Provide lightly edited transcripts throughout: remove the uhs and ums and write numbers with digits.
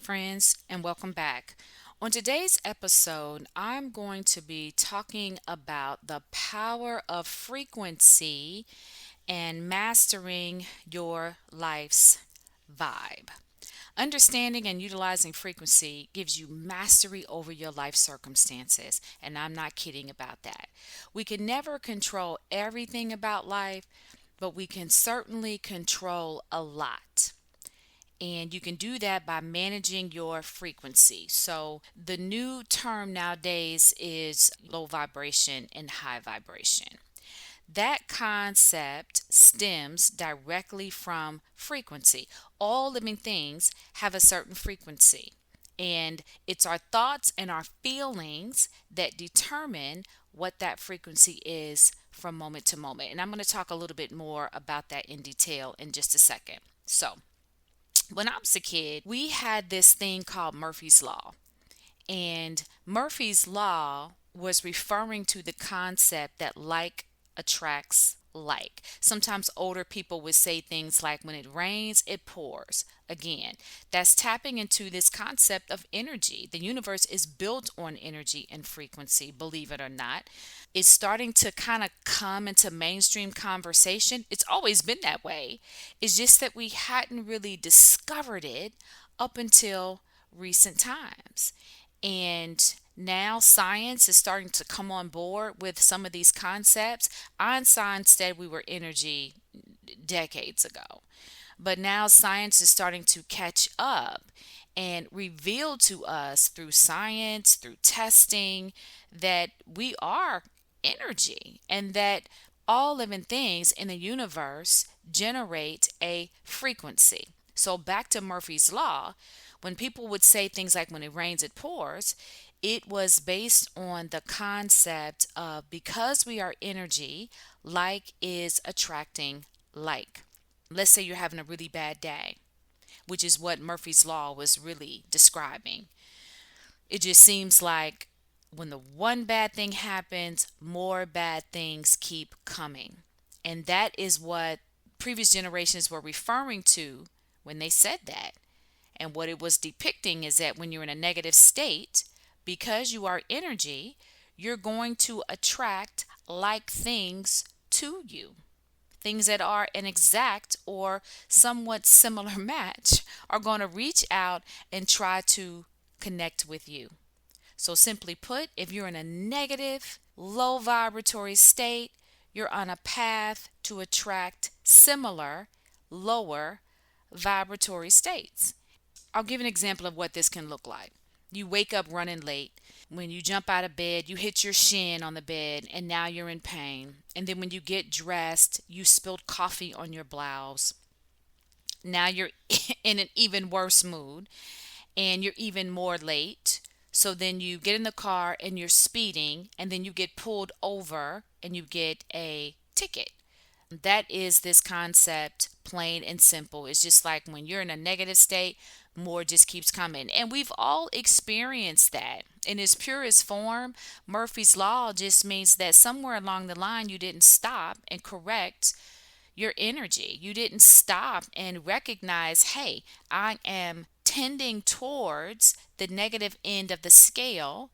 friends, and welcome back. On today's episode, I'm going to be talking about the power of frequency and mastering your life's vibe. Understanding and utilizing frequency gives you mastery over your life circumstances, and I'm not kidding about that. We can never control everything about life, but we can certainly control a lot. And you can do that by managing your frequency. So, the new term nowadays is low vibration and high vibration. That concept stems directly from frequency. All living things have a certain frequency, and it's our thoughts and our feelings that determine what that frequency is from moment to moment. And I'm going to talk a little bit more about that in detail in just a second. So, when I was a kid, we had this thing called Murphy's Law. And Murphy's Law was referring to the concept that like attracts like. Sometimes older people would say things like, when it rains, it pours. Again, that's tapping into this concept of energy. The universe is built on energy and frequency, believe it or not. It's starting to kind of come into mainstream conversation. It's always been that way. It's just that we hadn't really discovered it up until recent times. And now science is starting to come on board with some of these concepts. Einstein said we were energy decades ago. But now science is starting to catch up and reveal to us through science, through testing, that we are energy and that all living things in the universe generate a frequency. So, back to Murphy's Law, when people would say things like, when it rains, it pours, it was based on the concept of, because we are energy, like is attracting like. Let's say you're having a really bad day, which is what Murphy's Law was really describing. It just seems like when the one bad thing happens, more bad things keep coming. And that is what previous generations were referring to when they said that. And what it was depicting is that when you're in a negative state, because you are energy, you're going to attract like things to you. Things that are an exact or somewhat similar match are going to reach out and try to connect with you. So, simply put, if you're in a negative, low vibratory state, you're on a path to attract similar, lower vibratory states. I'll give an example of what this can look like. You wake up running late. When you jump out of bed, you hit your shin on the bed and now you're in pain. And then when you get dressed, you spilled coffee on your blouse. Now you're in an even worse mood and you're even more late. So then you get in the car and you're speeding, and then you get pulled over and you get a ticket. That is this concept, plain and simple. It's just like when you're in a negative state, more just keeps coming. And we've all experienced that. In its purest form, Murphy's Law just means that somewhere along the line you didn't stop and correct your energy. You didn't stop and recognize, hey, I am tending towards the negative end of the scale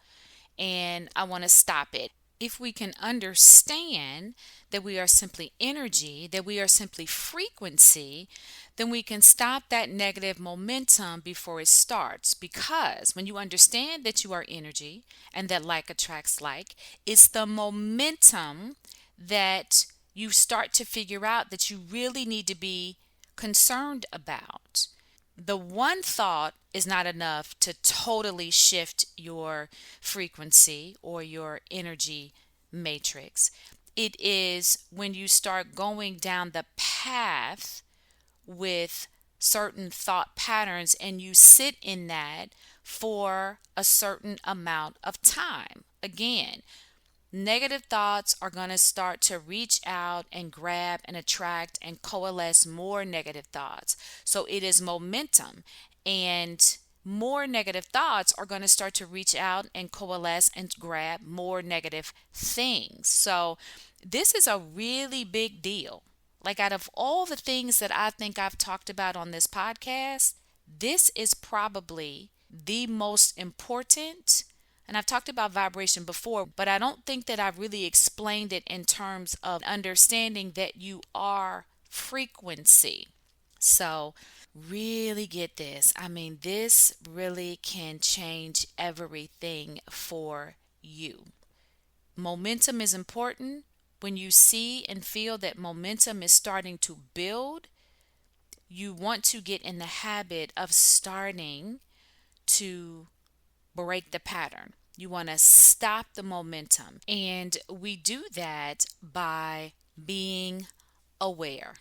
and I want to stop it. If we can understand that we are simply energy, that we are simply frequency, then we can stop that negative momentum before it starts. Because when you understand that you are energy and that like attracts like, it's the momentum that you start to figure out that you really need to be concerned about. The one thought is not enough to totally shift your frequency or your energy matrix. It is when you start going down the path with certain thought patterns and you sit in that for a certain amount of time. Again, negative thoughts are going to start to reach out and grab and attract and coalesce more negative thoughts. So it is momentum, and more negative thoughts are going to start to reach out and coalesce and grab more negative things. So this is a really big deal. Like, out of all the things that I think I've talked about on this podcast, This is probably the most important. And I've talked about vibration before, but I don't think that I've really explained it in terms of understanding that you are frequency. So, really get this. I mean, this really can change everything for you. Momentum is important. When you see and feel that momentum is starting to build, you want to get in the habit of starting to break the pattern. You want to stop the momentum. And we do that by being aware.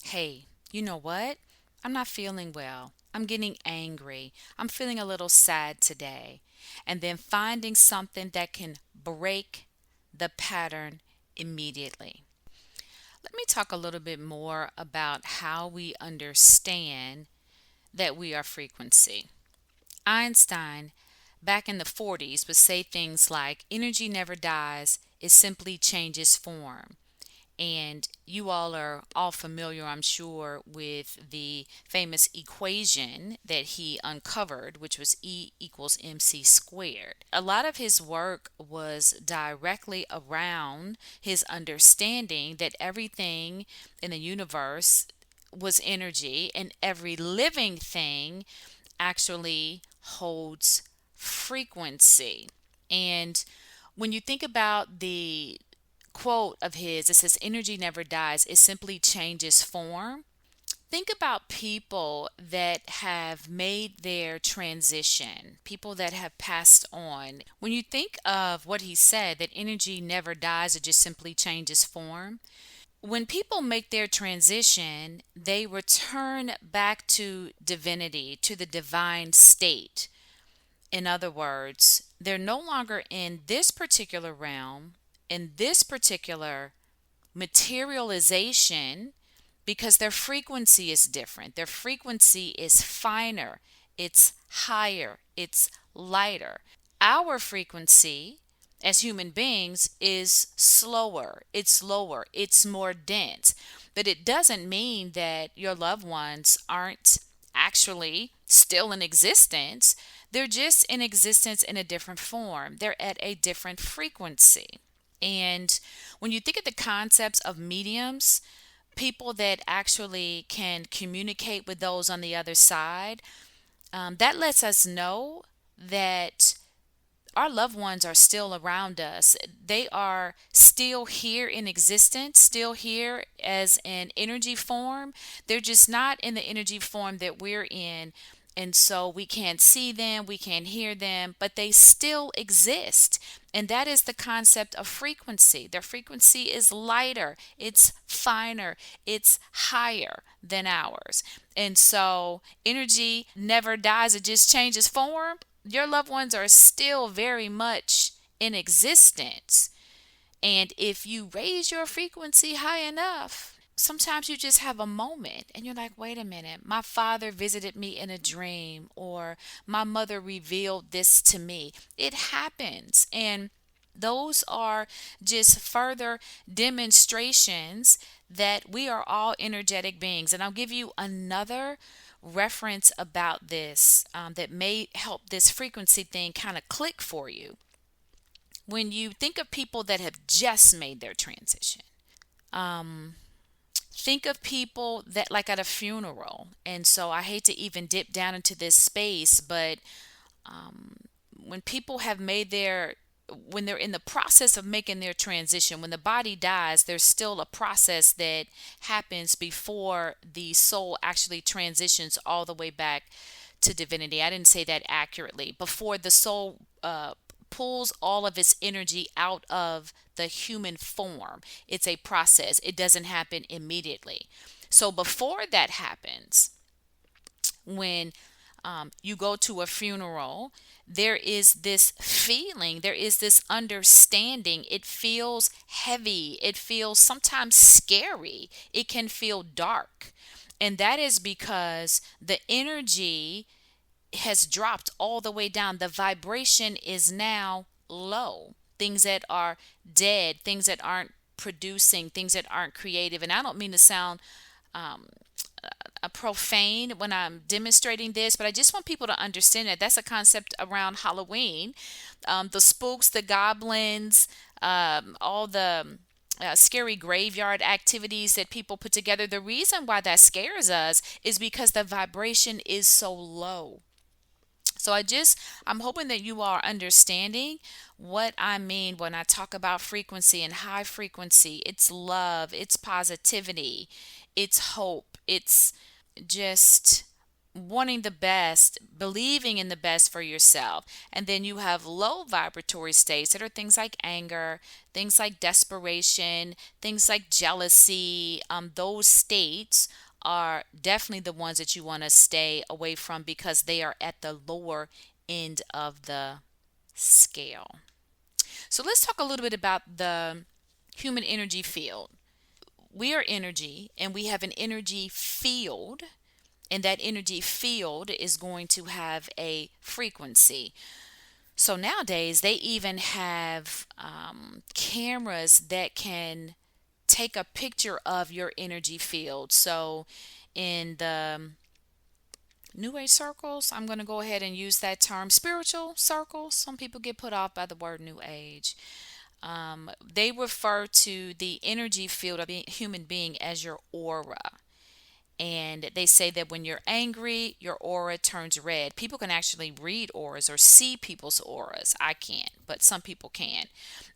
Hey, you know what? I'm not feeling well. I'm getting angry. I'm feeling a little sad today. And then finding something that can break the pattern immediately. Let me talk a little bit more about how we understand that we are frequency. Einstein, back in the 40s, would say things like energy never dies, it simply changes form. And you all are familiar, I'm sure, with the famous equation that he uncovered, which was E equals mc squared. A lot of his work was directly around his understanding that everything in the universe was energy, and every living thing actually holds frequency. And when you think about the quote of his, it says, energy never dies, it simply changes form. Think about people that have made their transition, people that have passed on. When you think of what he said, that energy never dies, it just simply changes form. When people make their transition, they return back to divinity, to the divine state. In other words, they're no longer in this particular realm, in this particular materialization, because their frequency is different. Their frequency is finer, it's higher, it's lighter. Our frequency as human beings is slower, it's lower, it's more dense. But it doesn't mean that your loved ones aren't actually still in existence. They're just in existence in a different form, they're at a different frequency. And when you think of the concepts of mediums, people that actually can communicate with those on the other side, that lets us know that our loved ones are still around us. They are still here in existence, still here as an energy form. They're just not in the energy form that we're in. And so we can't see them, we can't hear them, but they still exist. And that is the concept of frequency. Their frequency is lighter, it's finer, it's higher than ours. And so energy never dies, it just changes form. Your loved ones are still very much in existence. And if you raise your frequency high enough, sometimes you just have a moment and you're like, wait a minute, my father visited me in a dream, or my mother revealed this to me. It happens. And those are just further demonstrations that we are all energetic beings. And I'll give you another reference about this that may help this frequency thing kind of click for you. When you think of people that have just made their transition, think of people that, like at a funeral. And so I hate to even dip down into this space, but when people have made their when they're in the process of making their transition, when the body dies, there's still a process that happens before the soul actually transitions all the way back to divinity. I didn't say that accurately. Before the soul pulls all of its energy out of the human form, it's a process. It doesn't happen immediately. So before that happens, when you go to a funeral, there is this feeling, there is this understanding. It feels heavy, it feels sometimes scary, it can feel dark. And that is because the energy has dropped all the way down. The vibration is now low. Things that are dead, things that aren't producing, things that aren't creative. And I don't mean to sound profane when I'm demonstrating this, but I just want people to understand that that's a concept around Halloween. The spooks, the goblins, all the scary graveyard activities that people put together. The reason why that scares us is because the vibration is so low. So I'm hoping that you are understanding what I mean when I talk about frequency and high frequency. It's love, it's positivity, it's hope, it's just wanting the best, believing in the best for yourself. And then you have low vibratory states that are things like anger, things like desperation, things like jealousy. Those states are definitely the ones that you want to stay away from because they are at the lower end of the scale. So let's talk a little bit about the human energy field. We are energy and we have an energy field, and that energy field is going to have a frequency. So nowadays, they even have cameras that can take a picture of your energy field. So in the New Age circles, I'm going to go ahead and use that term, spiritual circles. Some people get put off by the word New Age. They refer to the energy field of a human being as your aura. And they say that when you're angry, your aura turns red. People can actually read auras or see people's auras. I can't, but some people can.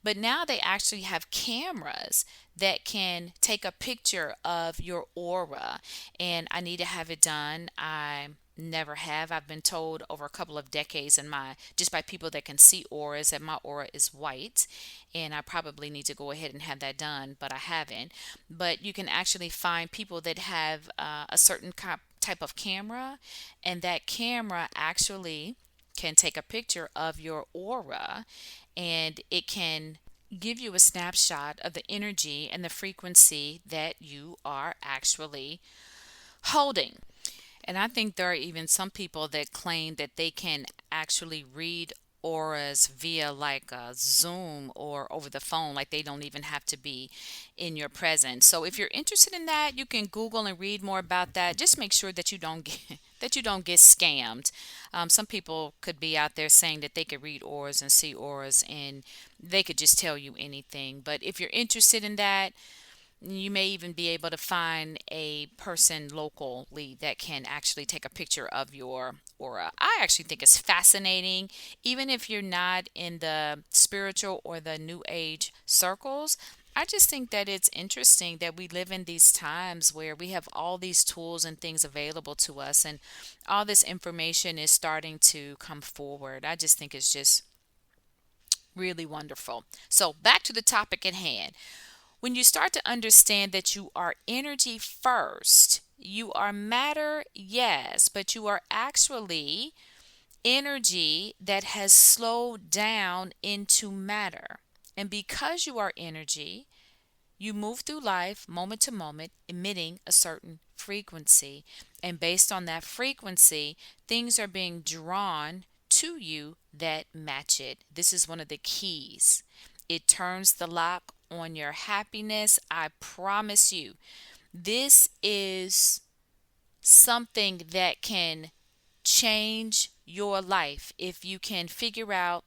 But now they actually have cameras that can take a picture of your aura. And I need to have it done. I never have. I've been told over a couple of decades and my just by people that can see auras that my aura is white, and I probably need to go ahead and have that done, but I haven't. But you can actually find people that have a certain type of camera, and that camera actually can take a picture of your aura, and it can give you a snapshot of the energy and the frequency that you are actually holding. And I think there are even some people that claim that they can actually read auras via like a Zoom or over the phone, like they don't even have to be in your presence. So if you're interested in that, you can Google and read more about that. Just make sure that you don't get that you don't get scammed. Some people could be out there saying that they could read auras and see auras, and they could just tell you anything. But if you're interested in that, you may even be able to find a person locally that can actually take a picture of your aura. I actually think it's fascinating, even if you're not in the spiritual or the new age circles. I just think that it's interesting that we live in these times where we have all these tools and things available to us, and all this information is starting to come forward. I just think it's just really wonderful. So, back to the topic at hand. When you start to understand that you are energy first, you are matter, yes, but you are actually energy that has slowed down into matter. And because you are energy, you move through life moment to moment, emitting a certain frequency. And based on that frequency, things are being drawn to you that match it. This is one of the keys. It turns the lock on your happiness. I promise you, this is something that can change your life if you can figure out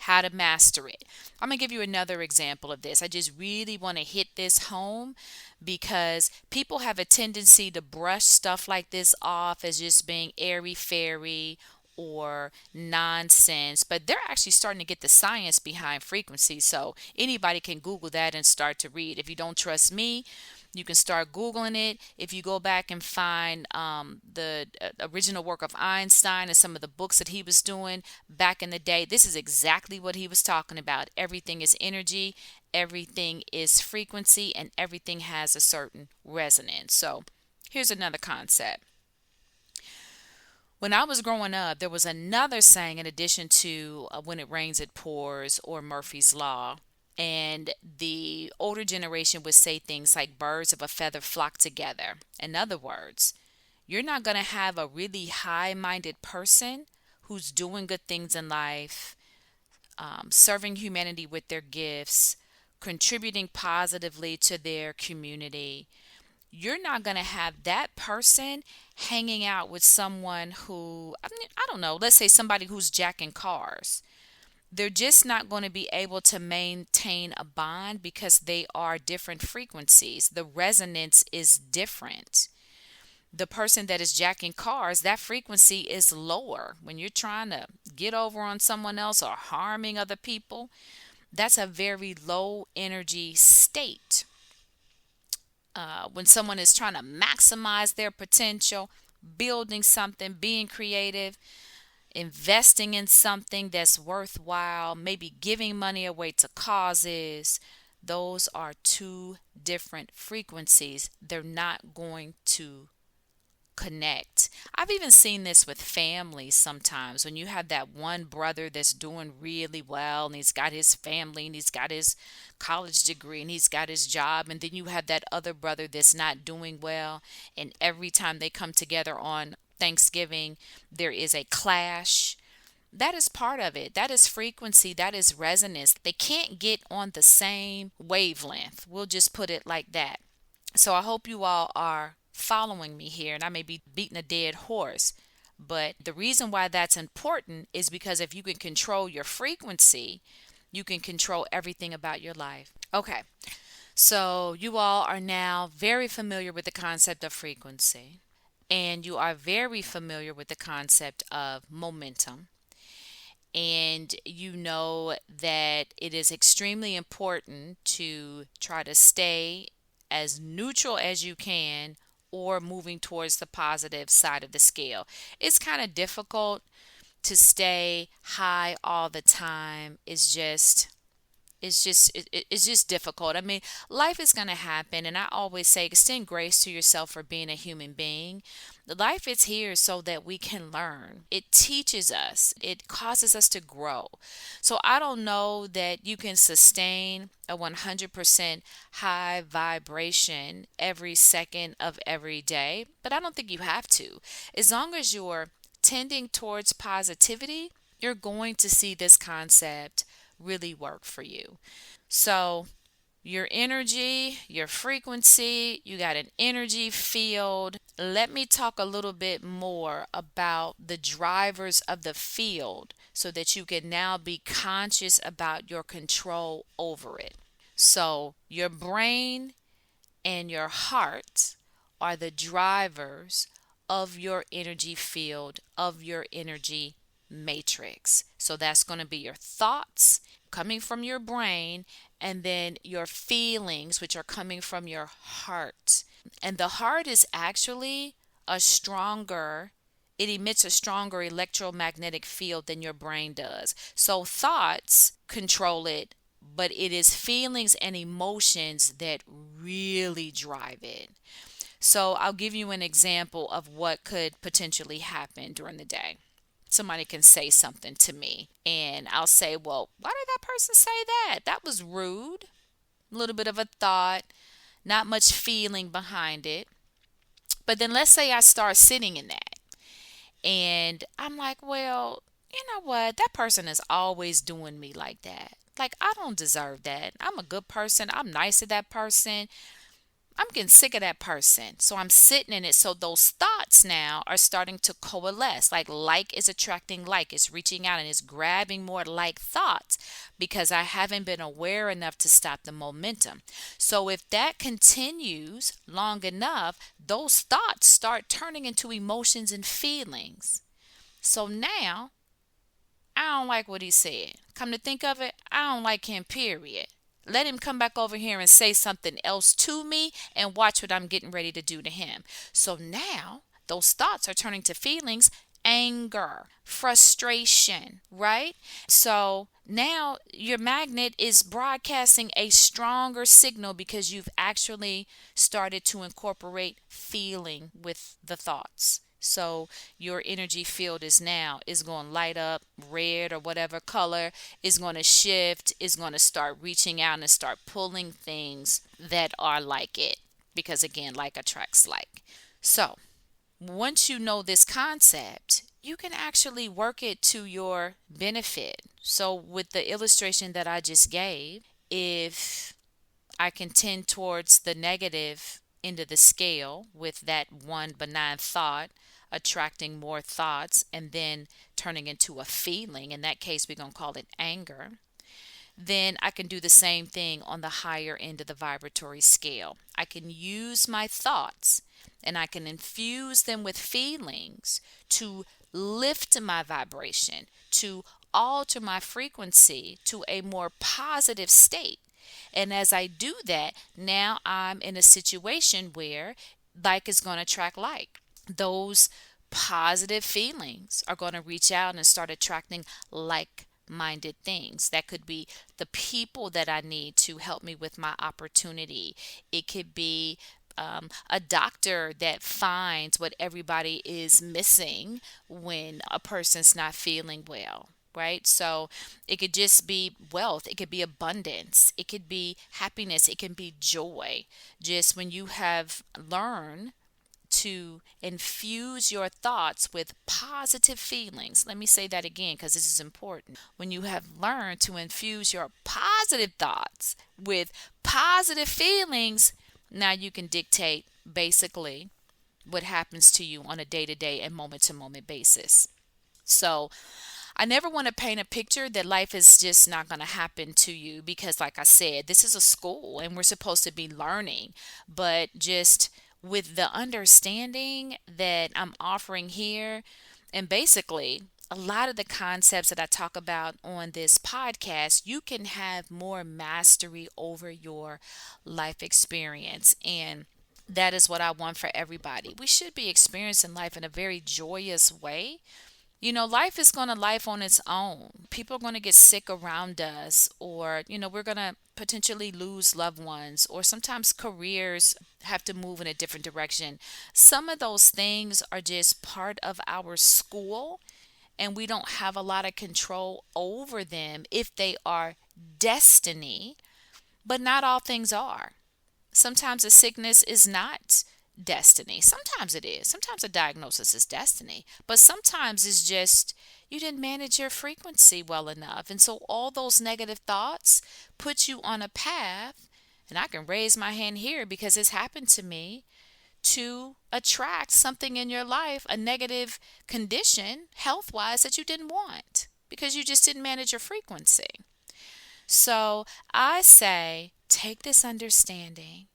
how to master it. I'm going to give you another example of this. I just really want to hit this home because people have a tendency to brush stuff like this off as just being airy fairy or nonsense, but they're actually starting to get the science behind frequency. So anybody can Google that and start to read. If you don't trust me, you can start Googling it. If you go back and find the original work of Einstein and some of the books that he was doing back in the day, this is exactly what he was talking about. Everything is energy, everything is frequency, and everything has a certain resonance. So here's another concept. When I was growing up, there was another saying in addition to when it rains, it pours, or Murphy's Law. And the older generation would say things like birds of a feather flock together. In other words, you're not going to have a really high minded person who's doing good things in life, serving humanity with their gifts, contributing positively to their community. you're not going to have that person hanging out with someone who, I mean, I don't know, let's say somebody who's jacking cars. They're just not going to be able to maintain a bond because they are different frequencies. The resonance is different. The person that is jacking cars, that frequency is lower. When you're trying to get over on someone else or harming other people, that's a very low energy state. When someone is trying to maximize their potential, building something, being creative, investing in something that's worthwhile, maybe giving money away to causes, those are two different frequencies. They're not going to connect. I've even seen this with families sometimes when you have that one brother that's doing really well and he's got his family and he's got his college degree and he's got his job, and then you have that other brother that's not doing well, and every time they come together on Thanksgiving, there is a clash. That is part of it. That is frequency. That is resonance. They can't get on the same wavelength. We'll just put it like that. So I hope you all are following me here, and I may be beating a dead horse. But the reason why that's important is because if you can control your frequency, you can control everything about your life. Okay, so you all are now very familiar with the concept of frequency, and you are very familiar with the concept of momentum. And you know that it is extremely important to try to stay as neutral as you can or moving towards the positive side of the scale. It's kind of difficult to stay high all the time. It's just difficult. I mean, life is going to happen, and I always say extend grace to yourself for being a human being. Life is here so that we can learn. It teaches us, it causes us to grow. So I don't know that you can sustain a 100% high vibration every second of every day, but I don't think you have to. As long as you're tending towards positivity, you're going to see this concept really work for you. So, your energy, your frequency, you got an energy field. Let me talk a little bit more about the drivers of the field so that you can now be conscious about your control over it. So, your brain and your heart are the drivers of your energy field, of your energy matrix. So that's going to be your thoughts coming from your brain, and then your feelings, which are coming from your heart. And the heart is actually a stronger, it emits a stronger electromagnetic field than your brain does. So thoughts control it, but it is feelings and emotions that really drive it. So I'll give you an example of what could potentially happen during the day. Somebody can say something to me, and I'll say, well, why did that person say that? That was rude. A little bit of a thought, not much feeling behind it. But then let's say I start sitting in that, and I'm like, well, you know what? That person is always doing me like that. Like, I don't deserve that. I'm a good person. I'm nice to that person. I'm getting sick of that person. So I'm sitting in it. So those thoughts now are starting to coalesce. Like is attracting like. It's reaching out and it's grabbing more like thoughts because I haven't been aware enough to stop the momentum. So if that continues long enough, those thoughts start turning into emotions and feelings. So now I don't like what he said. Come to think of it, I don't like him, period. Let him come back over here and say something else to me and watch what I'm getting ready to do to him. So now those thoughts are turning to feelings, anger, frustration, right? So now your magnet is broadcasting a stronger signal because you've actually started to incorporate feeling with the thoughts. So your energy field is going to light up red or whatever color, is going to shift, is going to start reaching out and start pulling things that are like it, because again, like attracts like. So once you know this concept, you can actually work it to your benefit. So with the illustration that I just gave, if I can tend towards the negative end of the scale with that one benign thought attracting more thoughts and then turning into a feeling. In that case, we're going to call it anger. Then I can do the same thing on the higher end of the vibratory scale. I can use my thoughts and I can infuse them with feelings to lift my vibration, to alter my frequency to a more positive state. And as I do that, now I'm in a situation where like is going to attract like. Those positive feelings are going to reach out and start attracting like minded things. That could be the people that I need to help me with my opportunity. It could be a doctor that finds what everybody is missing when a person's not feeling well. Right? So it could just be wealth, it could be abundance, it could be happiness, it can be joy. Just when you have learned to infuse your thoughts with positive feelings. Let me say that again because this is important. When you have learned to infuse your positive thoughts with positive feelings, now you can dictate basically what happens to you on a day to day and moment to moment basis. So, I never want to paint a picture that life is just not going to happen to you because, like I said, this is a school and we're supposed to be learning. But just with the understanding that I'm offering here, and basically, a lot of the concepts that I talk about on this podcast, you can have more mastery over your life experience. And that is what I want for everybody. We should be experiencing life in a very joyous way. Life is going to life on its own. People are going to get sick around us, or, we're going to potentially lose loved ones, or sometimes careers have to move in a different direction. Some of those things are just part of our school, and we don't have a lot of control over them if they are destiny, but not all things are. Sometimes a sickness is not destiny. Sometimes it is. Sometimes a diagnosis is destiny. But sometimes it's just you didn't manage your frequency well enough. And so all those negative thoughts put you on a path. And I can raise my hand here because it's happened to me to attract something in your life, a negative condition health wise that you didn't want because you just didn't manage your frequency. So I say, take this understanding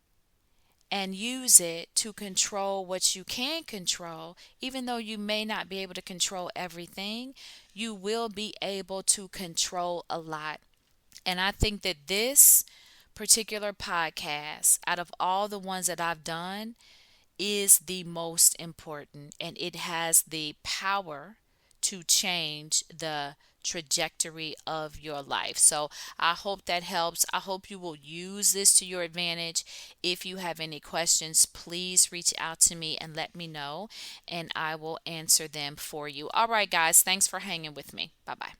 and use it to control what you can control. Even though you may not be able to control everything, you will be able to control a lot. And I think that this particular podcast, out of all the ones that I've done, is the most important, and it has the power to change the trajectory of your life. So I hope that helps. I hope you will use this to your advantage. If you have any questions, please reach out to me and let me know, and I will answer them for you. All right, guys, thanks for hanging with me. Bye bye.